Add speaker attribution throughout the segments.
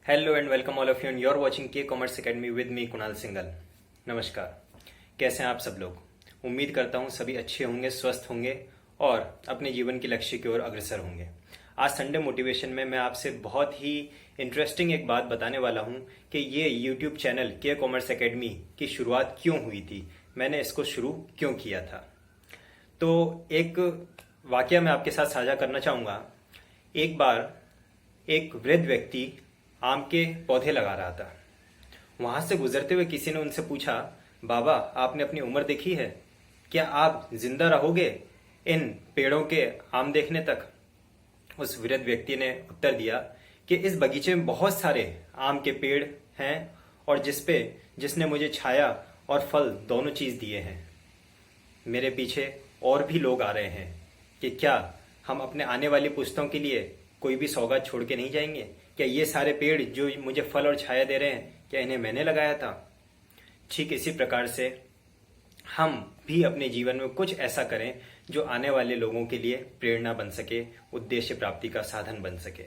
Speaker 1: Hello and welcome all of you and you are watching K commerce academy with me Kunal Singhal. नमस्कार, कैसे हैं आप सब लोग। उम्मीद करता हूं सभी अच्छे होंगे, स्वस्थ होंगे और अपने जीवन के लक्ष्य की ओर अग्रसर होंगे। आज संडे मोटिवेशन में मैं आपसे बहुत ही इंटरेस्टिंग एक बात बताने वाला हूं कि ये यूट्यूब चैनल के कॉमर्स एकेडमी की शुरुआत क्यों हुई थी, मैंने इसको शुरू क्यों किया था। तो एक वाकया मैं आपके साथ साझा करना चाहूँगा। एक बार एक वृद्ध व्यक्ति आम के पौधे लगा रहा था। वहां से गुजरते हुए किसी ने उनसे पूछा, बाबा आपने अपनी उम्र देखी है, क्या आप जिंदा रहोगे इन पेड़ों के आम देखने तक। उस वृद्ध व्यक्ति ने उत्तर दिया कि इस बगीचे में बहुत सारे आम के पेड़ हैं और जिसने मुझे छाया और फल दोनों चीज दिए हैं। मेरे पीछे और भी लोग आ रहे हैं कि क्या हम अपने आने वाली पुश्तों के लिए कोई भी सौगात छोड़ के नहीं जाएंगे। क्या ये सारे पेड़ जो मुझे फल और छाया दे रहे हैं, क्या इन्हें मैंने लगाया था। ठीक इसी प्रकार से हम भी अपने जीवन में कुछ ऐसा करें जो आने वाले लोगों के लिए प्रेरणा बन सके, उद्देश्य प्राप्ति का साधन बन सके।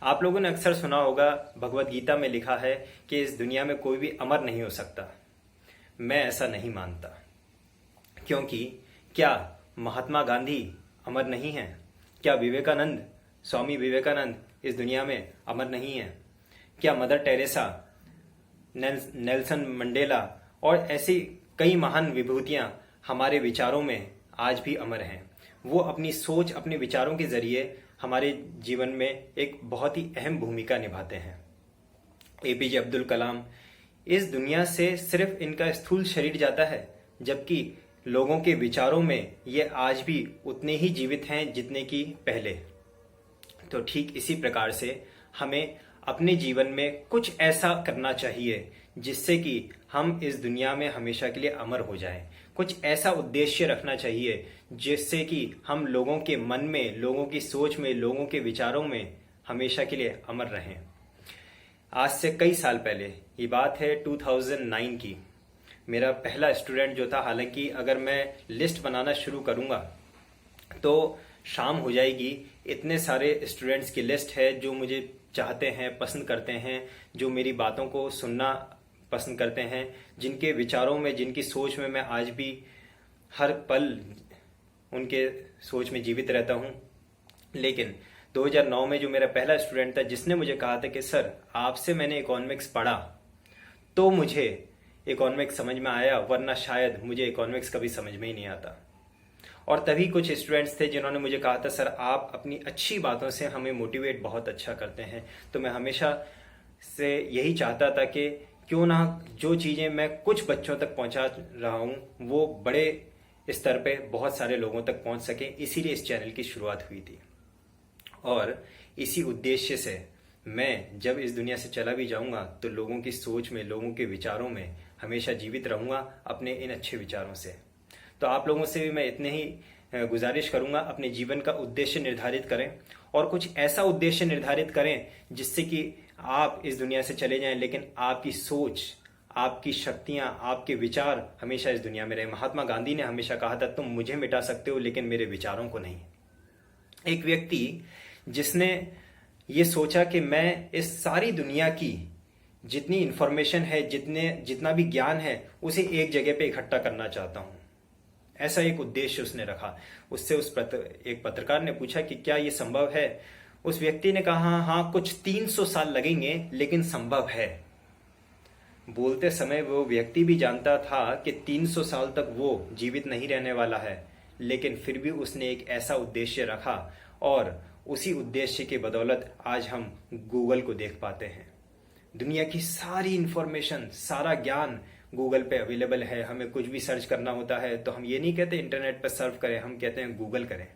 Speaker 1: आप लोगों ने अक्सर सुना होगा, भगवत गीता में लिखा है कि इस दुनिया में कोई भी अमर नहीं हो सकता। मैं ऐसा नहीं मानता, क्योंकि क्या महात्मा गांधी अमर नहीं है, क्या विवेकानंद, स्वामी विवेकानंद इस दुनिया में अमर नहीं है, क्या मदर टेरेसा, नेल्सन मंडेला और ऐसी कई महान विभूतियां हमारे विचारों में आज भी अमर हैं। वो अपनी सोच, अपने विचारों के जरिए हमारे जीवन में एक बहुत ही अहम भूमिका निभाते हैं। एपीजे अब्दुल कलाम, इस दुनिया से सिर्फ इनका स्थूल शरीर जाता है, जबकि लोगों के विचारों में ये आज भी उतने ही जीवित हैं जितने कि पहले। तो ठीक इसी प्रकार से हमें अपने जीवन में कुछ ऐसा करना चाहिए जिससे कि हम इस दुनिया में हमेशा के लिए अमर हो जाएं। कुछ ऐसा उद्देश्य रखना चाहिए जिससे कि हम लोगों के मन में, लोगों की सोच में, लोगों के विचारों में हमेशा के लिए अमर रहें। आज से कई साल पहले, ये बात है 2009 की, मेरा पहला स्टूडेंट जो था, हालांकि अगर मैं लिस्ट बनाना शुरू करूंगा तो शाम हो जाएगी। इतने सारे स्टूडेंट्स की लिस्ट है जो मुझे चाहते हैं, पसंद करते हैं, जो मेरी बातों को सुनना पसंद करते हैं, जिनके विचारों में, जिनकी सोच में मैं आज भी हर पल उनके सोच में जीवित रहता हूं। लेकिन 2009 में जो मेरा पहला स्टूडेंट था, जिसने मुझे कहा था कि सर आपसे मैंने इकोनॉमिक्स पढ़ा तो मुझे इकोनॉमिक्स समझ में आया, वरना शायद मुझे इकोनॉमिक्स कभी समझ में ही नहीं आता। और तभी कुछ स्टूडेंट्स थे जिन्होंने मुझे कहा था, सर आप अपनी अच्छी बातों से हमें मोटिवेट बहुत अच्छा करते हैं। तो मैं हमेशा से यही चाहता था कि क्यों ना जो चीज़ें मैं कुछ बच्चों तक पहुंचा रहा हूं वो बड़े स्तर पे बहुत सारे लोगों तक पहुंच सके। इसीलिए इस चैनल की शुरुआत हुई थी और इसी उद्देश्य से मैं जब इस दुनिया से चला भी जाऊंगा तो लोगों की सोच में, लोगों के विचारों में हमेशा जीवित रहूंगा अपने इन अच्छे विचारों से। तो आप लोगों से भी मैं इतने ही गुजारिश करूंगा, अपने जीवन का उद्देश्य निर्धारित करें और कुछ ऐसा उद्देश्य निर्धारित करें जिससे कि आप इस दुनिया से चले जाएं, लेकिन आपकी सोच, आपकी शक्तियां, आपके विचार हमेशा इस दुनिया में रहे। महात्मा गांधी ने हमेशा कहा था, तुम मुझे मिटा सकते हो लेकिन मेरे विचारों को नहीं। एक व्यक्ति जिसने ये सोचा कि मैं इस सारी दुनिया की जितनी इंफॉर्मेशन है, जितना भी ज्ञान है, उसे एक जगह पे इकट्ठा करना चाहता हूं, ऐसा एक उद्देश्य उसने रखा। उससे एक पत्रकार ने पूछा कि क्या ये संभव है। उस व्यक्ति ने कहा, हाँ कुछ 300 साल लगेंगे लेकिन संभव है। बोलते समय वो व्यक्ति भी जानता था कि 300 साल तक वो जीवित नहीं रहने वाला है, लेकिन फिर भी उसने एक ऐसा उद्देश्य रखा और उसी उद्देश्य के बदौलत आज हम गूगल को देख पाते हैं। दुनिया की सारी इंफॉर्मेशन, सारा ज्ञान गूगल पे अवेलेबल है। हमें कुछ भी सर्च करना होता है तो हम ये नहीं कहते इंटरनेट पर सर्फ करें, हम कहते हैं गूगल करें।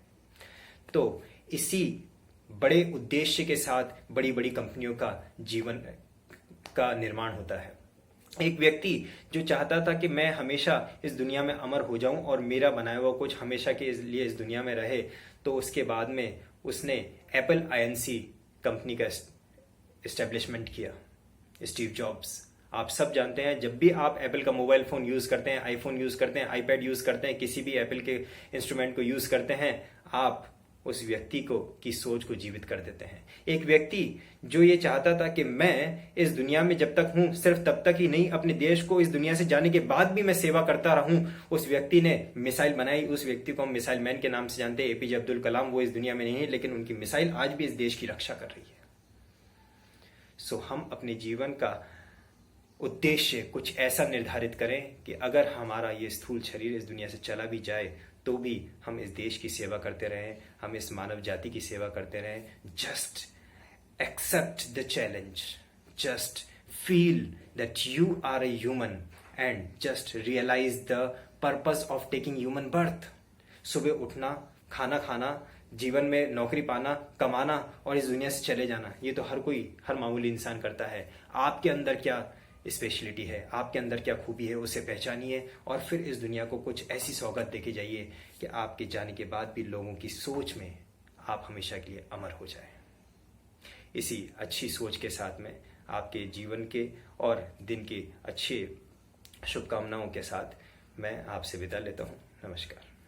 Speaker 1: तो इसी बड़े उद्देश्य के साथ बड़ी बड़ी कंपनियों का जीवन का निर्माण होता है। एक व्यक्ति जो चाहता था कि मैं हमेशा इस दुनिया में अमर हो जाऊं और मेरा बनाया हुआ कुछ हमेशा के लिए इस दुनिया में रहे, तो उसके बाद में उसने एप्पल आईएनसी कंपनी का एस्टेब्लिशमेंट किया। स्टीव जॉब्स, आप सब जानते हैं, जब भी आप एप्पल का मोबाइल फोन यूज करते हैं, आईफोन यूज करते हैं, आईपैड यूज करते हैं, किसी भी एप्पल के इंस्ट्रूमेंट को यूज करते हैं, आप उस व्यक्ति को की सोच को जीवित कर देते हैं। एक व्यक्ति जो ये चाहता था कि मैं इस दुनिया में जब तक हूं सिर्फ तब तक ही नहीं, अपने देश को इस दुनिया से जाने के बाद भी मैं सेवा करता रहूं, उस व्यक्ति ने मिसाइल बनाई। उस व्यक्ति को हम मिसाइल मैन के नाम से जानते हैं, एपीजे अब्दुल कलाम। वो इस दुनिया में नहीं है, लेकिन उनकी मिसाइल आज भी इस देश की रक्षा कर रही है। सो हम अपने जीवन का उद्देश्य कुछ ऐसा निर्धारित करें कि अगर हमारा ये स्थूल शरीर इस दुनिया से चला भी जाए तो भी हम इस देश की सेवा करते रहें, हम इस मानव जाति की सेवा करते रहें। Just accept the challenge, just feel that you are a human and just realise the purpose of taking human birth. सुबह उठना, खाना खाना, जीवन में नौकरी पाना, कमाना और इस दुनिया से चले जाना, ये तो हर मामूली इंसान करता है। आपके अंदर क्या स्पेशलिटी है, आपके अंदर क्या खूबी है, उसे पहचानिए और फिर इस दुनिया को कुछ ऐसी सौगात देके जाइए कि आपके जाने के बाद भी लोगों की सोच में आप हमेशा के लिए अमर हो जाए। इसी अच्छी सोच के साथ में आपके जीवन के और दिन की अच्छी शुभकामनाओं के साथ मैं आपसे विदा लेता हूँ। नमस्कार।